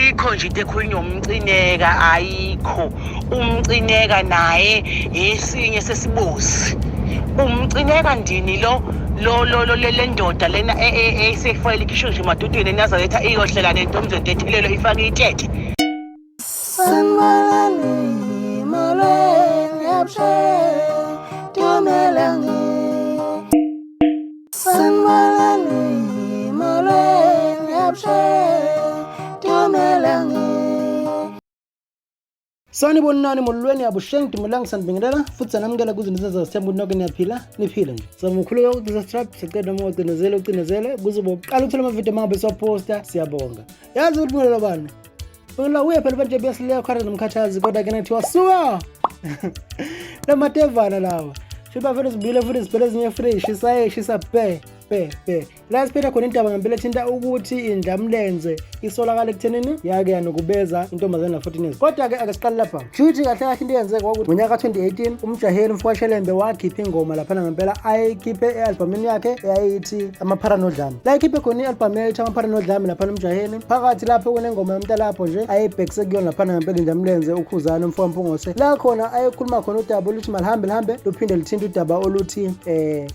ayikho nje into ekhulunywa uMcineka, ayikho. uMcineka naye esinye sesibuzi. uMcineka ndini le ndoda lena esefayile ikhishwe nje emadodeni eNazaretha iyohlela nentombi zodethelelo ifake ithethe. Sanmalani maleng yapshe tumelangi. Sanmalani maleng yapshe tumelangi. Sanibonani molweni abusheng tumulang sanibingelela futhi sanamukela kuzinto zezasithemba ukuthi nonke niyaphila nje. Samukhuleka ukusubscribe sicela noma ucinezele kuze boqala ukuthola amavidiyo mangabe siwaposta siyabonga. Yazi ukuthi ngilelo bani? Ngila uye phela manje besileya khona nomkhathazi kodwa ke nathi wasuka. Lamatevana lawa. Shiba futhi sibile futhi siphele ezinye fresh shisa pe. La siphela khona indaba ngempela ethinta ukuthi indlamlenze isolakala ekuthenini yake yanokubeza intombazana na 14 years. Kodwa ke akasiqali lapha. Shuthi kahle into eyenzeka ukuthi ngonyaka 2018 umjaheli Mfowashelembe wakhipha ingoma lapha ngempela ayikhiphe ealbumini yakhe eyayithi Amapharanodlame. La ikhiphe khona ialbum eyayithi Amapharanodlame lapha nomjaheli. Phakathi lapho kunengoma yomntalapho nje ayibhekise kuyona lapha ngempela indlamlenze ukhuzani umfowamphongose. La khona ayikhuluma khona udaba oluthi malihambe luphinde lithinta udaba oluthi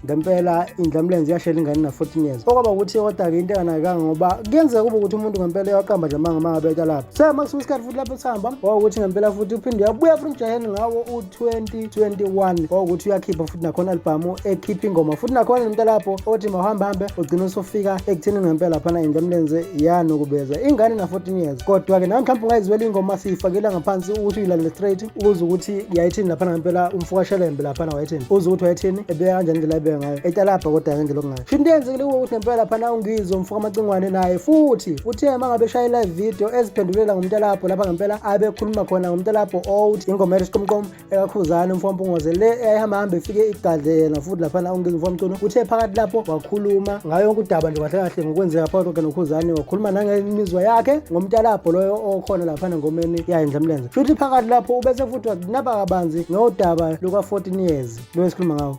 ngempela indlamlenze yashela ingane na 14 years. Okwaba ukuthi kodwa ke into enganakanga ngoba kuyenzeka kube ukuthi umuntu ngempela yaqamba nje mangabe eta lapha. Sema kusikhathi futhi lapho sihamba ukuthi ngempela futhi uphinde yabuya futhi umjaheli ngawo u2021 ukuthi uyakhipha futhi nakhona album ekhipha ingoma futhi nakhona nomntalapho othi mahambe ugcina usofika ekuthenini ngempela lapha indlamlenze yanokubeza ingane na 14 years. Kodwa ke nawe mhlawumbe ungayizwela ingoma siyifakela ngaphansi ukuthi uyilalele straight ukuze ukuthi yayithini lapha ngempela Mfowashelembe lapha wayethini uze ukuthi wayethini ebeka kanjani indlela ebeka ngayo eta lapha kodwa ngendlela okungayo. Into yenzekile ukuthi ngempela lapha uNgizwe umfuka amacingwane naye futhi uthe mangabe shaya live video eziphendulela ngomntalapho lapha ngempela abekhuluma khona ngomntalapho othi ingoma yesiqomqom ekakhuzani umfowamphongose le eyahamba ifike igadlela futhi lapha uNgizwe umfowamculo uthe phakathi lapho wakhuluma ngayo yonke udaba nje kahle ngokwenzeka phakathi nokhuzani wakhuluma nangemizwa yakhe ngomntalapho loyo okhona lapha ngomeni yayo indlamlenze. Futhi phakathi lapho ubese futhi wanaba kabanzi ngodaba luka 14 years lo esikhuluma ngawo.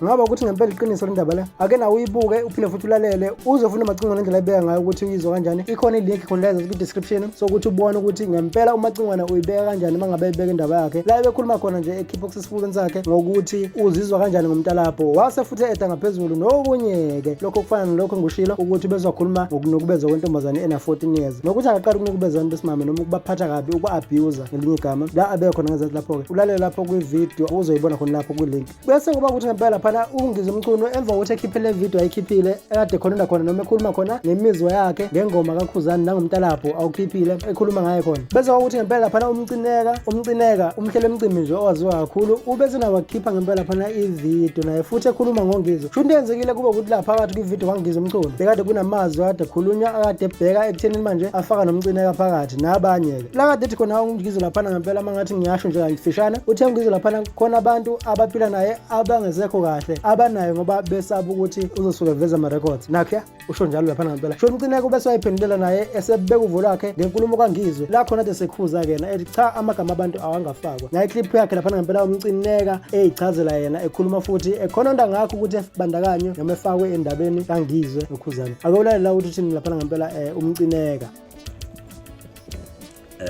Ngaba ukuthi ngempela iqiniso lendaba la ake na uyibuke uphinde futhi ulalele uzofuna amacingwane ngendlela ebeka ngayo ukuthi uyizwa kanjani. Ikhona ilink khona la ku description sokuthi ubone ukuthi ngempela umacingwane uyibeka kanjani mangabe ibeka indaba yakhe la ebekhuluma khona nje ekhipbox esifubeni sakhe ngokuthi uzizwa kanjani ngomntalapho wase futhi eda ngaphezulu nokunyeke lokho kufana nalokho ngushilo ukuthi bezokhuluma ngokunokubeza kwentombazane ena 14 years nokuthi akaqala ukunokubeza abantu besimame noma ukubaphatha kabi ukwa-abuse ngelinye igama la abe khona ngazathi lapho ke ulalela lapho kwi-video uzoyibona khona lapho kwi-link bese kuba ukuthi ngempela phana uNgizwe umculo emva kokuthi ekhiphele le video ayikhiphile ekade khona khona noma ekhuluma khona nemizwa yakhe ngengoma kakhuzani nangomntalapho awukhiphile ekhuluma ngaye khona bese ukuthi ngempela phana uMcineka umhlelo emcimbi nje owaziwa kakhulu ubese nawo wakhipha ngempela phana ivideo naye futhi ekhuluma ngoNgizwe. Sho into yenzekile kuba ukuthi la phakathi kwivideo kaNgizwe umculo bekade kunamazwi ade khulunywa akade ebheka ekuthenini manje afaka noMcineka phakathi nabanye ke la kade ethi khona uNgizwe lapha ngempela mangathi ngiyasho nje ngifishana uthe uNgizwe lapha khona abantu abaphila naye abangesekho kahle abanayo ngoba besaba ukuthi uzosuka veza ama records nakhe usho njalo lapha ngempela. Sho uMcineka bese wayiphendulela naye esebeka uvo lwakhe ngenkulumo kaNgizwe la khona ade sekhuza kena ethi cha amagama abantu awangafakwa naye clip yakhe lapha ngempela uMcineka eyichazela yena ekhuluma futhi ekhona onda ngakho ukuthi efibandakanye noma efakwe endabeni kaNgizwe nokhuzani. Akulalela la ukuthi thini lapha ngempela uMcineka.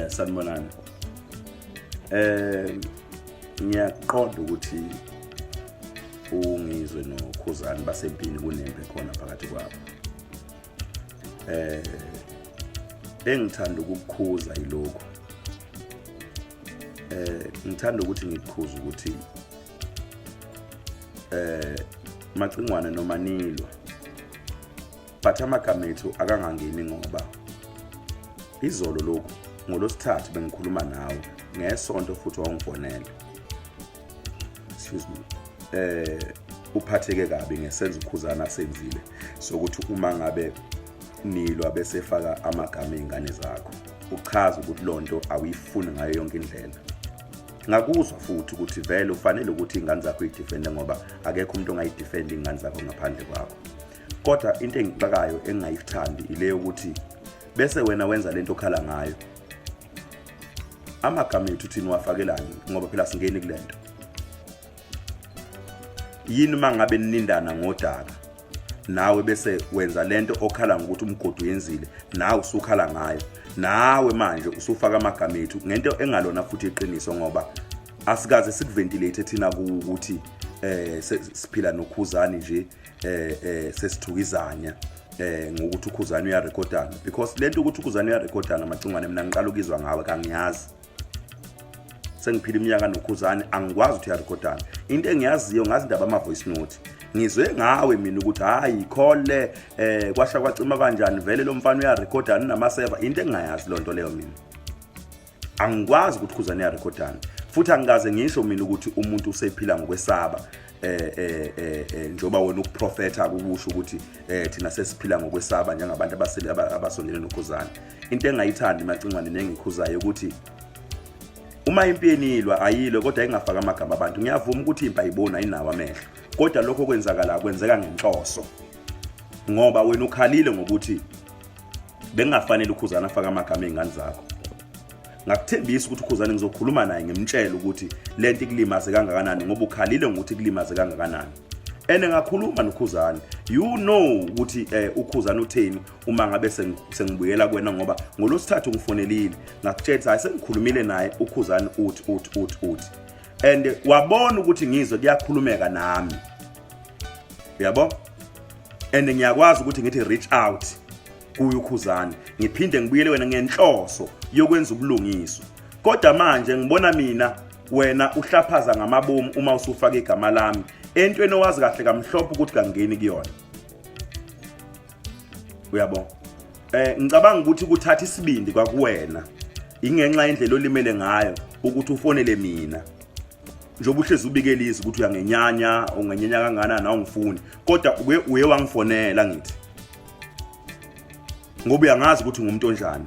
Sanibonani. Ngiyaqonda ukuthi uNgizwe nokhuzani basempini kunembe khona phakathi kwabo. Engithanda ukukukhuza yilokho. Ngithanda ukuthi ngikukhuza ukuthi macingwane noma nilwa but amagama ethu akangangeni ngoba izolo lokho ngolosithathu bengikhuluma nawe ngesonto futhi wangifonela. Excuse me. Uphatheke kabi ngesenzo ukhuzana asenzile sokuthi uma ngabe nilwa bese faka amagama ezingane zakho uchaza ukuthi lonto awuyifuni ngayo yonke indlela. Ngakuzwa futhi ukuthi vele ufanele ukuthi ingane zakho idefende ngoba akekho umuntu ongayidefend ingane zakho ngaphandle kwakho. Kodwa into engixakayo engingayithandi ile ukuthi bese wena wenza lento okhala ngayo. Amagama ethu thina wafakelani ngoba phela singeni kulento. Yini mangabe nilindana ngodaka nawe bese wenza lento okhala ngokuthi umgodi uyenzile nawe usukhala ngayo nawe manje usufaka amagama ethu ngento engalona futhi iqiniso ngoba asikaze sikuventilate thina ukuthi siphila nokhuzani nje sesithukizanya ngokuthi ukhuzani uyarekhodana because lento ukuthi ukhuzani uyarekhodana macingwane mina ngiqala ukizwa ngawe kangiyazi sengiphila iminyaka nokhuzani angikwazi ukuthi uyarekhodana into engiyaziyo ngazi indaba ama voice note ngizwe ngawe mina ukuthi hayi khole kwasha kwacima kanjani vele lo mfana uyarekhodana nama server into engayazi lonto leyo mina angikwazi ukuthi ukhuzani uyarekhodana futhi angikaze ngisho mina ukuthi umuntu usephila ngokwesaba njoba wena ukuprofetha ukusho ukuthi thina sesiphila ngokwesaba njengabantu abasondele nokhuzani into engayithandi macingwane nengikhuzayo ukuthi uma impi yenilwa ayilo kodwa engafaka amagama abantu ngiyavuma ukuthi impi ayibona inawo amehlo kodwa lokho kwenzakala kwenzeka ngenhloso ngoba wena ukhalile ngokuthi bengafanele ukhuzana afaka amagama ezingane zakho ngakuthembisa ukuthi ukhuzana ngizokhuluma naye ngimtshela ukuthi lento ikulimaze kangakanani ngoba ukhalile ngokuthi kulimaze kangakanani ngakhuluma nokhuzana you know ukuthi ukhuzana utheni uma ngabe sengibuyela kuwena ngoba ngolosithathu ngifonelile ngakutshela hayi sengikhulumile naye ukhuzana uthi and wabona ukuthi ngizwe kuyakhulumeka nami yabo and ngiyakwazi ukuthi ngithi reach out kuyo ukhuzana ngiphinde ngibuyele wena ngenhloso yokwenza ubulungiso kodwa manje ngibona mina wena uhlaphaza ngamabomu uma usufaka igama lami entweni owazi kahle kamhlophe ukuthi kangeni kuyona uyabo ngicabanga ukuthi kuthatha isibindi kwakuwena ingenxa indlela olimele ngayo ukuthi ufonele mina njoba uhlezi ubikelizwe ukuthi uyangenyanya ungenyanya kangana na ungifuni kodwa uye wangifonela ngithi ngoba uyangazi ukuthi ngumuntu onjani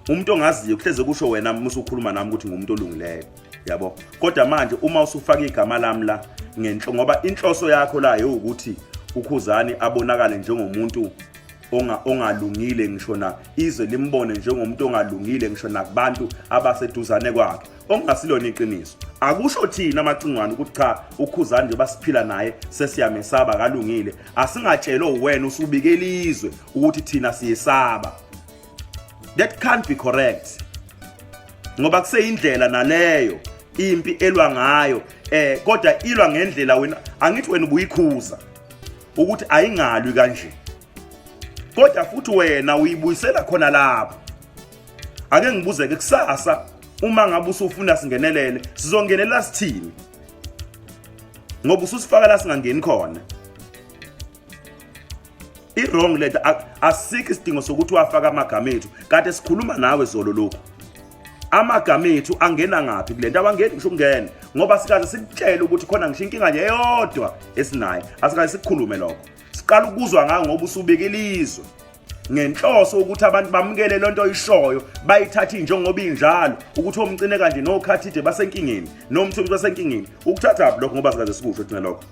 umuntu ongaziyo kuhleze kusho wena musukhuluma nami ukuthi ngumuntu olungileyo yabo kodwa manje uma usufaka igama lami la ngenhlo ngoba inhloso yakho la ukuthi ukhuzani abonakale njengomuntu ongalungile ngisho na izwe limbone njengomuntu ongalungile ngisho nakubantu abaseduzane kwakhe ongasilona iqiniso akusho thina amacingwane ukuthi cha ukhuzani nje basiphila naye sesiyamesaba kalungile asingatshelo wena usubikelizwe ukuthi thina siyesaba that can't be correct ngoba kuseyindlela naleyo impi elwa ngayo kodwa ilwa ngendlela wena angithi wena ubuyikhuza ukuthi ayingalwi kanje kodwa futhi wena uyibuyisela khona lapho ake ngibuzeke kusasa uma ngabe usufuna singenelele sizongenelela sithini ngoba ususifaka la singangeni khona wrong letter asikho isidingo sokuthi wafaka amagama ethu kade sikhuluma nawe zolo lokho amagama ethu angena ngapi kulento abangeni ngisho ungene ngoba sikaze sikutshela ukuthi khona ngisho inkinga nje eyodwa esinayo asikaze sikhulume lokho siqala ukuzwa ngayo ngoba usubekelizwe ngenhloso ukuthi abantu bamukele lonto oyishoyo bayithatha njengoba injalo ukuthi uMcineka nje nokhathide basenkingeni nomthumbi basenkingeni ukuthatha lokho ngoba sikaze sikusho thina lokho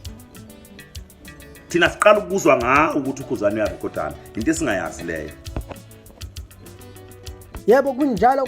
thina siqala ukuzwa ngayo ukuthi ukhuzani uyarekhodana into esingayazi leyo yebo kunjalo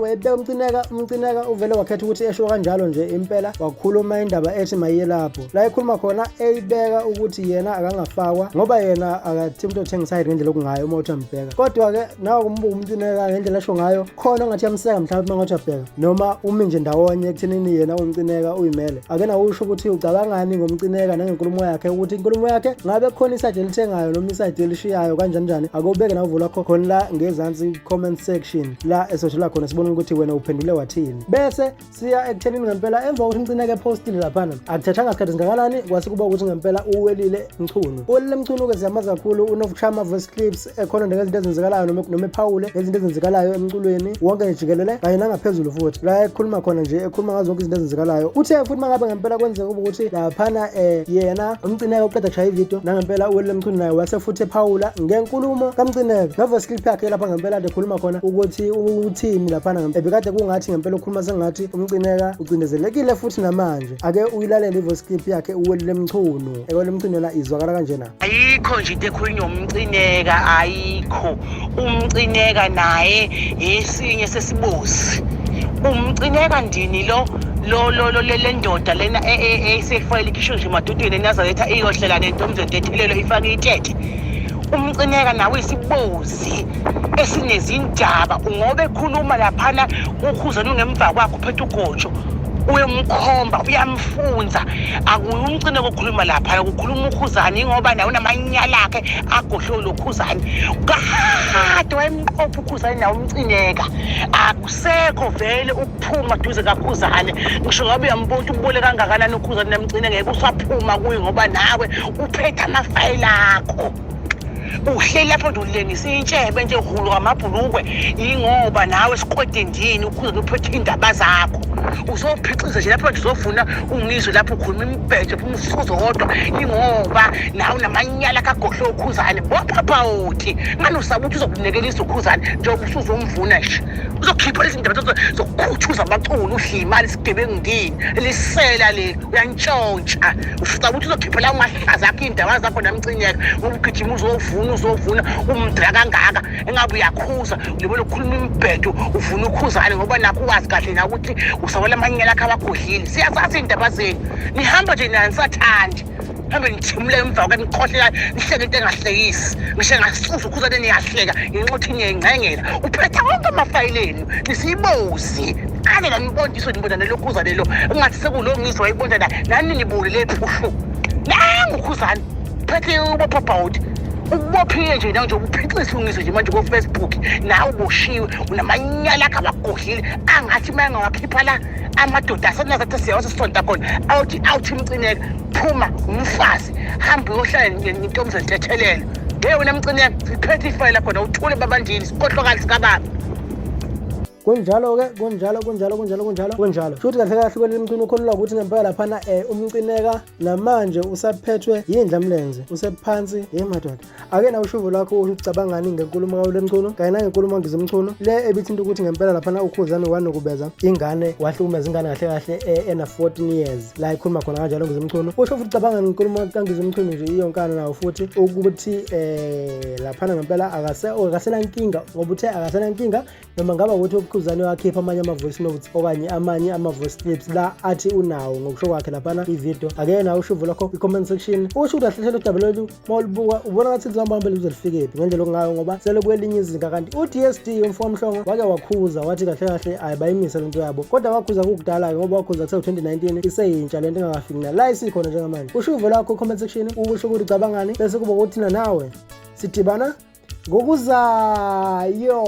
wayebeka uMcineka uvele wakhetha ukuthi esho kanjalo nje impela wakhuluma indaba ethi mayiye lapho la ikhuluma khona eyibeka ukuthi yena akangafakwa ngoba yena akathi umuntu othengisa ngendlela okungayo uma uthi ambheka kodwa ke nawe kumbuka uMcineka ngendlela esho ngayo khona ongathi yamseka mhlawumbe mangathi abheka noma umi nje ndawonye ekuthenini yena uMcineka uyimele akena usho ukuthi ucabangani ngoMcineka nangenkulumo yakhe ukuthi inkulumo yakhe ngabe khona iside elithengayo noma iside elishiyayo kanjani akubeke navula khona la ngezansi comment section la esoshala khona sibona ukuthi wena uphendule wathini bese siya ekuthenini ngempela emva kokuthi uMcineka epostile laphana akuthathanga isikhathi singakanani kwase kuba ukuthi ngempela uWelile Mchunu ke siyamaza kakhulu unokushaya voice clips ekhona ngezinto ezenzekalayo noma ephawule izinto ezenzekalayo emculweni wonke jikelele kanye nangaphezulu futhi la ekhuluma khona nje ekhuluma ngazo zonke izinto ezenzekalayo uthe futhi mangabe ngempela kwenzeka ukuthi laphana yena uMcineka uqeda kushaya ivideo nangempela uWelile Mchunu naye wase futhi ephawula ngenkulumo kaMcineka na voice clip yakhe lapha ngempela ekhuluma khona ukuthi uthini laphana ebekade kungathi ngempela ukhuluma sengathi uMcineka ucindezelekile futhi namanje ake uyilalele ivoice clip yakhe uWelile Mchunu uWelile Mchunu la izwakala kanjena ayikho nje into ekhulunywa uMcineka ayikho uMcineka naye esinye sesibusi uMcineka ndini le ndoda lena esefayile ikhishwe nje emadodeni eNazaretha iyohlela nentombi ethelelo ifake ithethe. uMcineka nawe isibozi esinezindaba ngoba ekhuluma laphana ukhuzani ungemva kwakho uphethe ugotsho uyamkhomba uyamfunza akuyi uMcineka okhuluma lapha ukukhuluma ukhuzani ngoba nawe unamanyala akhe agohlwe lokhuzani kade wayemqopha ukhuzani nawe uMcineka akusekho vele ukuphuma duze kakhuzani ngisho ngabe uyambona ubole kangakanani ukhuzani namCineka ngeke usaphuma kuye ngoba nawe uphethe amafayili akho uhleli lapho ndulengisa intshebe nje uhulu ngamabhulukwe ingoba nawe siqode ndini ukhuze uphethe indaba zakho uzophixiza nje lapho ndizofuna uNgizwe lapho ukhuluma imbhedo phuma usuzo kodwa ingoba nawe unamanyala kagohlo ukhuzane waphapha uthi ngani usaba ukuthi uzokunekelisa ukhuzane njengoba usuzomvuna nje uzokhipha lezi ndaba zokukhuthuza amaculu udla imali sigebengu ndini lisela le uyantshontsha usaba ukuthi uzokhipha lawo mahlaza akho indaba zakho namCineka ngoba ugijima uzovuna umdra kangaka engabe uyakhuza ulibona ukukhuluma imbhedo uvuna ukhuzane ngoba nakho wazi kahle na ukuthi usawela amanyala akho abagodlile siyazazi indaba zenu nihamba nje nanisathandi hambe nithimule emva kwenikhohlela nihleke into engahlekisi ngisho ngasuza ukhuzane niyahleka ngenxa niyengcengela uphetha konke amafayileni nisibozi ane la nibondiswe nibona nelokhuzane lo engathi sekuloNgizwe wayibonda nani nibulile ephuhlu nangu ukhuzane phethe ubophabhawuti ukubophile nje nje uphixisa uNgizwe nje manje ku-Facebook nawe uboshiwe unamanyala akho abagodlile angathi manje wakhipha la amadoda asenazathi siyawazi sisonta khona awuthi uMcineka phuma umfazi hamba uyohlala nentombi zethelelo wena uMcineka siphethe ifayila khona uthule babandini sikhohlokali sikababa kunjalo futhi kahle kahle kweli mculo ukholwa ukuthi ngempela laphana uMcineka namanje usaphethwe yindlamlenze usephansi yemadoda ake na ushuvo lakho ucabangani ngenkulumo kawo lemculo kanye nangenkulumo ngizimculo le ebithinta ukuthi ngempela laphana ukhuzani wanokubeza ingane wahlumeza ingane kahle kahle ena 14 years la ikhuluma khona kanjalo ngizimculo usho futhi cabanga ngenkulumo kangizimculo nje iyonkana nawo futhi ukuthi laphana ngempela akasela inkinga ngoba uthe akasela inkinga noma ngaba ukuthi ukhuzani wakhipha amanye ama-voice notes okanye amanye ama-voice clips la athi unawo ngokusho kwakhe laphana ivideo ake nawo ushuvo lakho i-comment section usho ukuthi ahlehlela udaba lolu mawulibuka ubona ngathi lizihamba phambili lize lifike ngendlela okungayo ngoba sele kwelinye izinga kanti uDSD umfowamhlongo wake wakhuza wathi kahle kahle ayibayimisa lento yabo kodwa wakhuza kukudala-ke ngoba wakhuza kuse-2019 iseyintsha lento engakafiki nala isikhona njengamanje ushuvo lakho i-comment section usho ukuthi ucabangani bese kuba ukuthina nawe sidibana ngokuzayo.